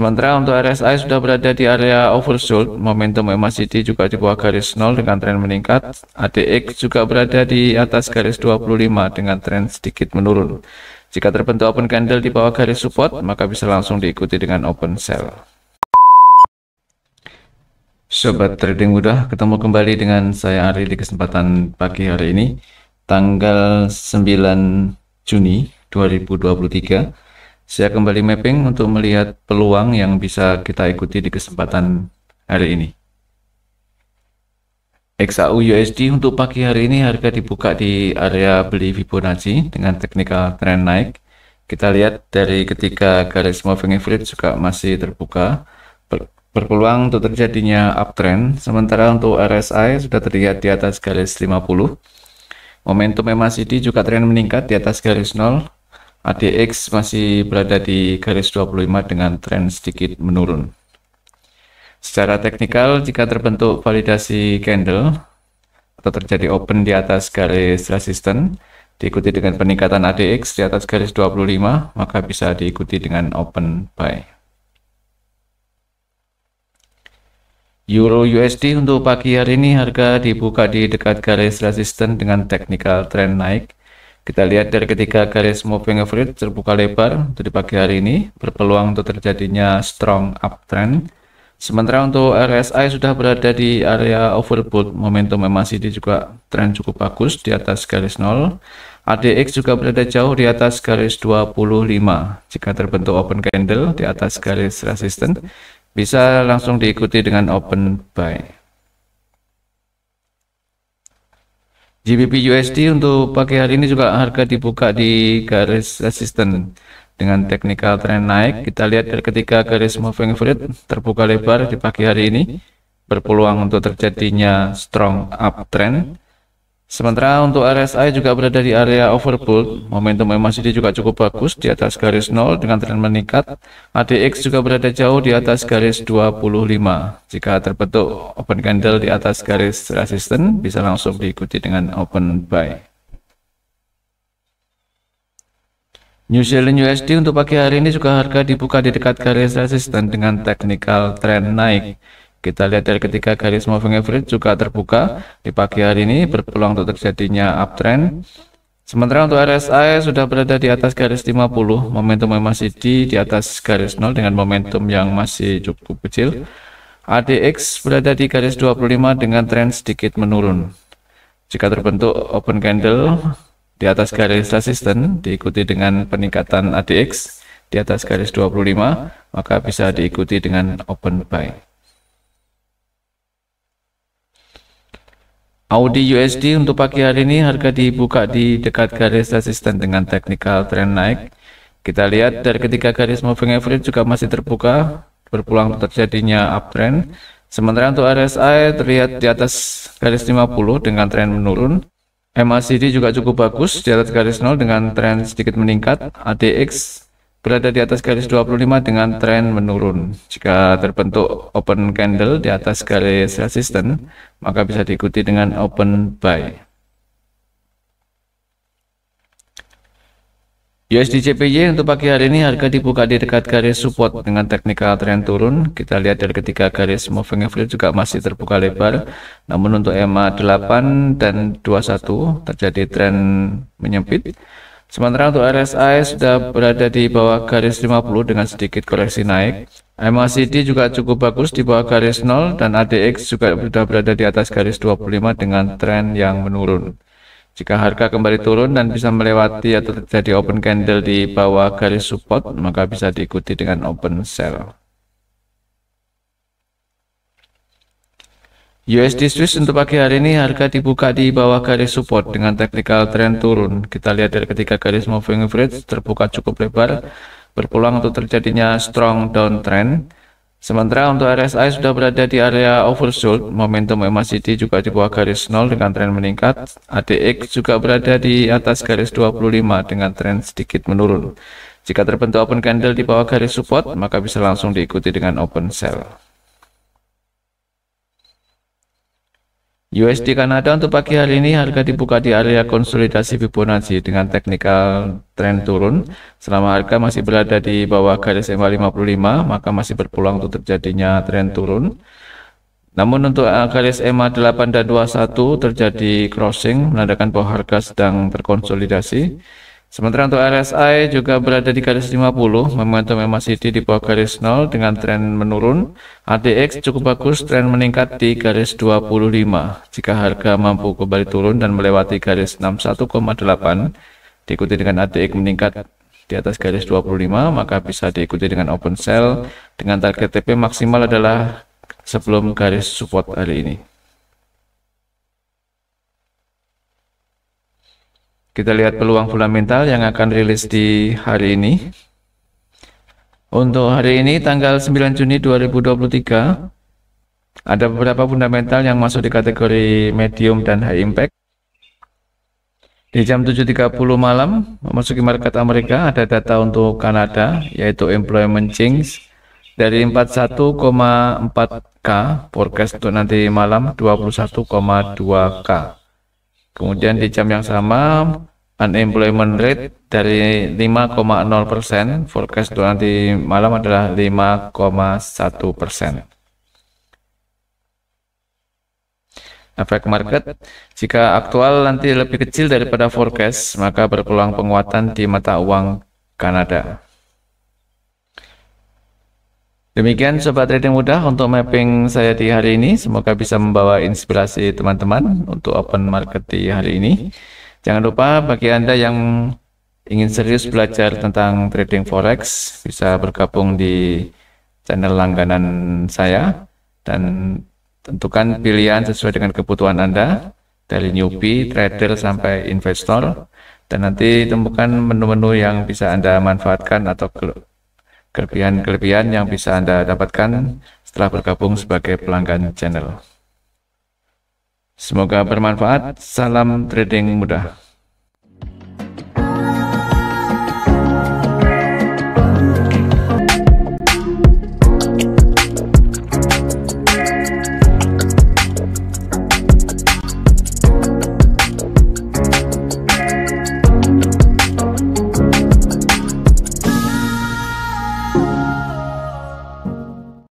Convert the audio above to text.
Sementara untuk RSI sudah berada di area oversold, momentum MACD juga di bawah garis 0 dengan tren meningkat, ADX juga berada di atas garis 25 dengan tren sedikit menurun. Jika terbentuk open candle di bawah garis support, maka bisa langsung diikuti dengan open sell. Sobat trading mudah, ketemu kembali dengan saya Ari di kesempatan pagi hari ini, tanggal 9 Juni 2023. Saya kembali mapping untuk melihat peluang yang bisa kita ikuti di kesempatan hari ini. XAU USD untuk pagi hari ini harga dibuka di area beli Fibonacci dengan technical trend naik. Kita lihat dari ketika garis moving average juga masih terbuka, berpeluang untuk terjadinya uptrend. Sementara untuk RSI sudah terlihat di atas garis 50. Momentum MACD juga tren meningkat di atas garis 0. ADX masih berada di garis 25 dengan tren sedikit menurun. Secara teknikal, jika terbentuk validasi candle atau terjadi open di atas garis resisten, diikuti dengan peningkatan ADX di atas garis 25, maka bisa diikuti dengan open buy. Euro USD untuk pagi hari ini harga dibuka di dekat garis resisten dengan technical trend naik. Kita lihat dari ketika garis moving average terbuka lebar untuk di pagi hari ini, berpeluang untuk terjadinya strong uptrend. Sementara untuk RSI sudah berada di area overbought, momentum MACD juga tren cukup bagus di atas garis 0. ADX juga berada jauh di atas garis 25. Jika terbentuk open candle di atas garis resisten, bisa langsung diikuti dengan open buy. GBP USD untuk pagi hari ini juga harga dibuka di garis resisten dengan technical trend naik. Kita lihat dari ketika garis moving average terbuka lebar di pagi hari ini, berpeluang untuk terjadinya strong uptrend. Sementara untuk RSI juga berada di area overbought, momentum MACD juga cukup bagus di atas garis 0 dengan tren meningkat. ADX juga berada jauh di atas garis 25. Jika terbentuk open candle di atas garis resisten, bisa langsung diikuti dengan open buy. New Zealand USD untuk pagi hari ini juga harga dibuka di dekat garis resisten dengan technical trend naik. Kita lihat dari ketika garis moving average juga terbuka di pagi hari ini, berpeluang untuk terjadinya uptrend. Sementara untuk RSI sudah berada di atas garis 50, momentum MACD di atas garis 0 dengan momentum yang masih cukup kecil. ADX berada di garis 25 dengan tren sedikit menurun. Jika terbentuk open candle di atas garis resisten diikuti dengan peningkatan ADX di atas garis 25, maka bisa diikuti dengan open buy. Audi USD untuk pagi hari ini harga dibuka di dekat garis resisten dengan technical trend naik. Kita lihat dari ketika garis moving average juga masih terbuka, berpeluang terjadinya uptrend. Sementara untuk RSI terlihat di atas garis 50 dengan tren menurun. MACD juga cukup bagus di atas garis 0 dengan tren sedikit meningkat. ADX berada di atas garis 25 dengan tren menurun. Jika terbentuk open candle di atas garis resisten, maka bisa diikuti dengan open buy. USD JPY untuk pagi hari ini harga dibuka di dekat garis support dengan technical trend turun. Kita lihat dari ketika garis moving average juga masih terbuka lebar. Namun untuk EMA 8 dan 21 terjadi tren menyempit. Sementara untuk RSI sudah berada di bawah garis 50 dengan sedikit koreksi naik. MACD juga cukup bagus di bawah garis 0 dan ADX juga sudah berada di atas garis 25 dengan tren yang menurun. Jika harga kembali turun dan bisa melewati atau terjadi open candle di bawah garis support, maka bisa diikuti dengan open sell. USD Swiss untuk pagi hari ini harga dibuka di bawah garis support dengan technical trend turun. Kita lihat dari ketika garis moving average terbuka cukup lebar, berpeluang untuk terjadinya strong downtrend. Sementara untuk RSI sudah berada di area oversold, momentum MACD juga di bawah garis 0 dengan tren meningkat. ADX juga berada di atas garis 25 dengan tren sedikit menurun. Jika terbentuk open candle di bawah garis support, maka bisa langsung diikuti dengan open sell. USD Kanada untuk pagi hari ini harga dibuka di area konsolidasi Fibonacci dengan teknikal tren turun. Selama harga masih berada di bawah garis EMA 55, maka masih berpeluang untuk terjadinya tren turun. Namun untuk garis EMA 8 dan 21 terjadi crossing, menandakan bahwa harga sedang terkonsolidasi. Sementara untuk RSI juga berada di garis 50, momentum MACD di bawah garis 0 dengan tren menurun. ADX cukup bagus, tren meningkat di garis 25. Jika harga mampu kembali turun dan melewati garis 61,8, diikuti dengan ADX meningkat di atas garis 25, maka bisa diikuti dengan open sell dengan target TP maksimal adalah sebelum garis support hari ini. Kita lihat peluang fundamental yang akan rilis di hari ini. Untuk hari ini tanggal 9 Juni 2023, ada beberapa fundamental yang masuk di kategori medium dan high impact. Di jam 7.30 malam, memasuki market Amerika, ada data untuk Kanada, yaitu employment change dari 41,4K, forecast untuk nanti malam 21,2K. Kemudian di jam yang sama, unemployment rate dari 5,0%, forecast untuk nanti malam adalah 5,1%. Efek market, jika aktual nanti lebih kecil daripada forecast, maka berpeluang penguatan di mata uang Kanada. Demikian Sobat Trading Mudah untuk mapping saya di hari ini. Semoga bisa membawa inspirasi teman-teman untuk open market di hari ini. Jangan lupa bagi Anda yang ingin serius belajar tentang trading forex, bisa bergabung di channel langganan saya dan tentukan pilihan sesuai dengan kebutuhan Anda, dari newbie, trader sampai investor, dan nanti temukan menu-menu yang bisa Anda manfaatkan atau kelebihan-kelebihan yang bisa Anda dapatkan setelah bergabung sebagai pelanggan channel. Semoga bermanfaat. Salam trading mudah.